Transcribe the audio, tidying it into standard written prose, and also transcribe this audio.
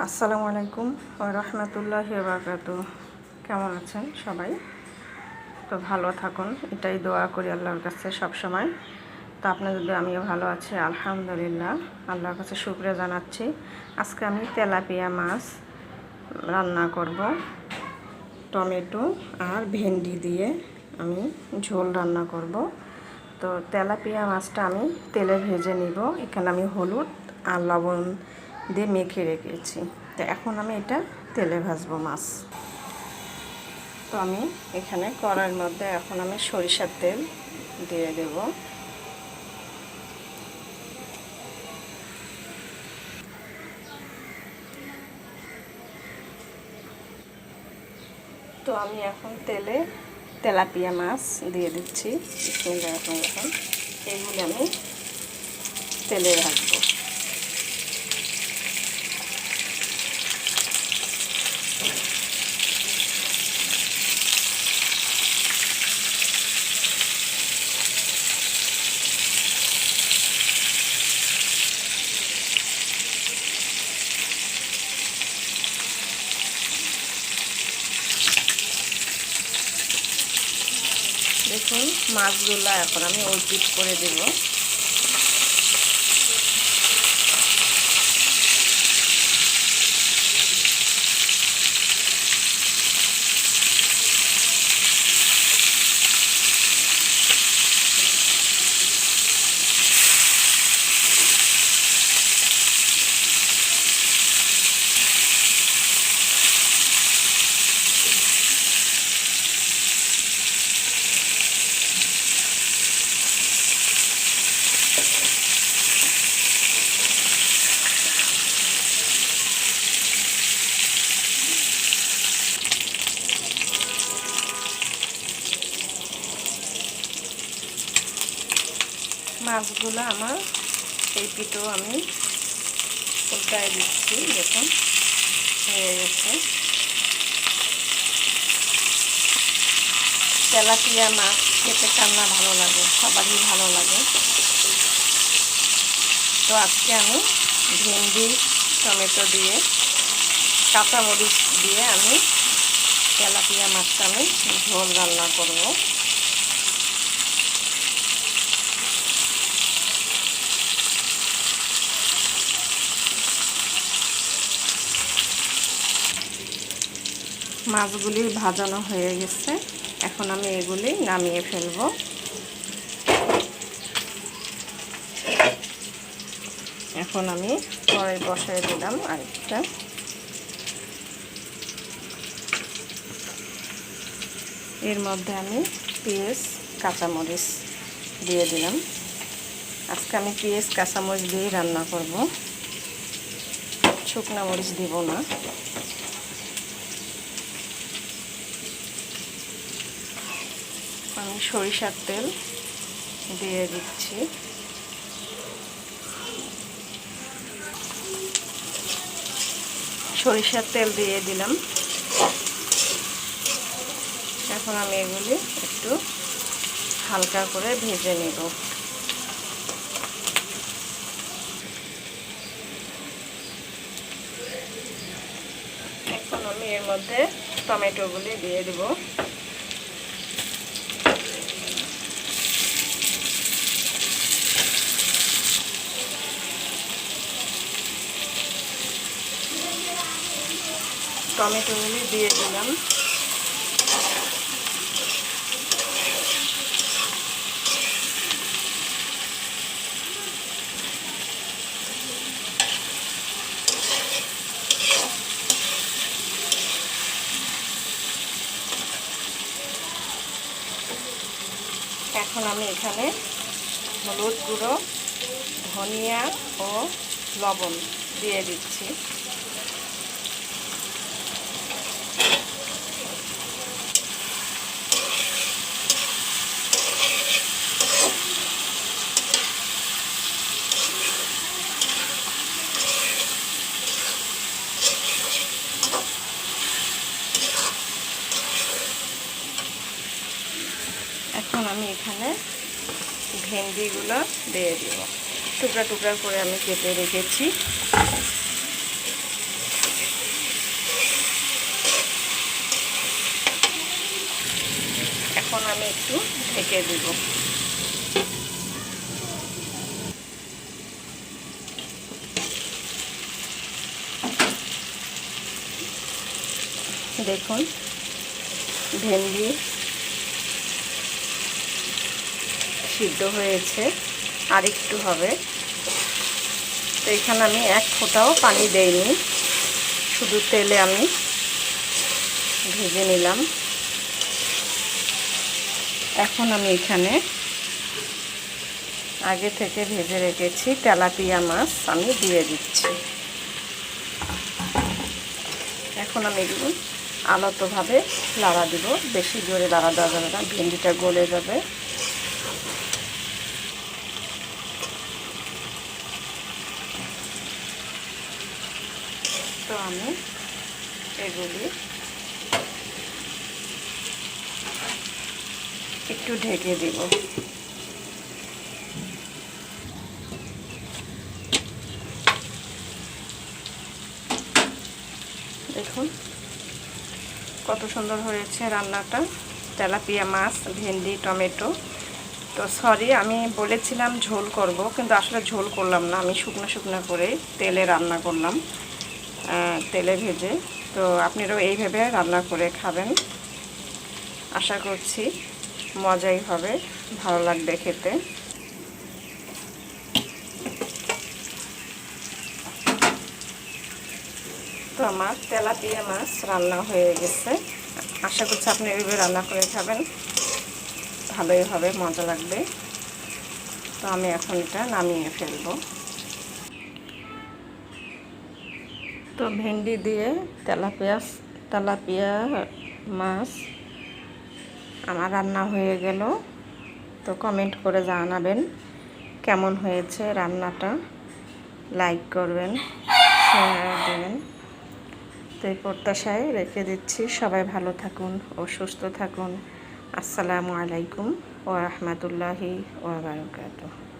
আসসালামু আলাইকুম ওয়া রাহমাতুল্লাহি ওয়া বারাকাতুহু। কেমন আছেন সবাই? তো ভালো থাকুন, এটাই দোয়া করি আল্লাহর কাছে সব সময়। তো আপনাদের দোয়া আমিও ভালো আছি আলহামদুলিল্লাহ। আল্লাহর কাছে শুকরিয়া জানাচ্ছি। আজকে আমি তেলাপিয়া মাছ রান্না করব। টমেটো আর ভেন্ডি দিয়ে আমি ঝোল রান্না করব। তো তেলাপিয়া মাছটা আমি তেলে ভেজে নিব। এখানে আমি হলুদ আর লবণ দিয়ে মেখে রেখেছি। তো এখন আমি এটা তেলে ভাজবো মাছ। তো আমি এখানে কড়াইয়ের মধ্যে এখন আমি সরিষার তেল দিয়ে দেব। তো আমি এখন তেলে তেলাপিয়া মাছ দিয়ে দিচ্ছি। এখন এইগুলো আমি তেলে ভাজবো। দেখুন মাছগুলো এখন আমি ওলপিট করে দেব। মাছগুলো আমার এই পিঠও আমি উল্টায় দিচ্ছি। দেখুন হয়ে গেছে। তেলাপিয়া মাছ খেতে কান্না ভালো লাগে, সবারই ভালো লাগে। তো আজকে আমি ভেন্ডি টমেটো দিয়ে কাঁচামরিচ দিয়ে আমি তেলাপিয়া মাছটা আমি ঝোল রান্না করব। মাছগুলি ভাজানো হয়ে গেছে, এখন আমি এগুলি নামিয়ে ফেলব। এখন আমি কড়াই বসায় দিলাম আরেকটা। এর মধ্যে আমি পেঁয়াজ কাঁচামরিচ দিয়ে দিলাম। আজকে আমি পেঁয়াজ কাঁচামরিচ দিয়ে রান্না করব, শুকনা মরিচ দিব না। আমি সরিষার তেল দিয়ে দিচ্ছি। সরিষার তেল দিয়ে দিলাম। এখন আমি এগুলি একটু হালকা করে ভেজে নেব। এখন আমি এর মধ্যে টমেটোগুলি দিয়ে দেব। টমেটোগুলি দিয়ে দিলাম। এখন আমি এখানে হলুদ গুঁড়ো, ধনিয়া ও লবণ দিয়ে দিচ্ছি। এখন আমি এখানে ভেন্ডিগুলো দিয়ে দিব। টুকরা টুকরা করে আমি কেটে রেখেছি। ঢেকে দিব। দেখুন ভেন্ডি সিদ্ধ হয়েছে, আর একটু হবে। তো এখানে আমি এক ফোঁটাও পানি দেইনি, শুধু তেলে আমি ভেজে নিলাম। এখন আমি এখানে আগে থেকে ভেজে রেখেছি তেলাপিয়া মাছ আমি দিয়ে দিচ্ছি। এখন আমি এগুলো আলতোভাবে লাড়া দিব, বেশি জোরে লাড়া দেওয়া যাবে না, ভেন্ডিটা গলে যাবে। তো আমি এগুলি একটু ঢেকে দিব। দেখুন কত সুন্দর হয়েছে রান্নাটা, তেলাপিয়া মাছ, ভেন্ডি, টমেটো। তো সরি, আমি বলেছিলাম ঝোল করব, কিন্তু আসলে ঝোল করলাম না, আমি শুকনো শুকনো করে তেলে রান্না করলাম, তেলে ভেজে। তো আপনারাও এইভাবে রান্না করে খাবেন, আশা করছি মজাই হবে, ভালো লাগবে খেতে। তো আমার তেলাপিয়া মাছ রান্না হয়ে গেছে, আশা করছি আপনি এইভাবে রান্না করে খাবেন, ভালোই হবে, মজা লাগবে। তো আমি এখন এটা নামিয়ে ফেলবো। তো ভেন্ডি দিয়ে তেলাপিয়া মাছ আমার রান্না হয়ে গেল। তো কমেন্ট করে জানাবেন কেমন হয়েছে রান্নাটা, লাইক করবেন, শেয়ার দেবেন। তো এই প্রত্যাশায় রেখে দিচ্ছি, সবাই ভালো থাকুন ও সুস্থ থাকুন। আসসালামু আলাইকুম ওয়া রাহমাতুল্লাহি ওয়া বারাকাতুহু।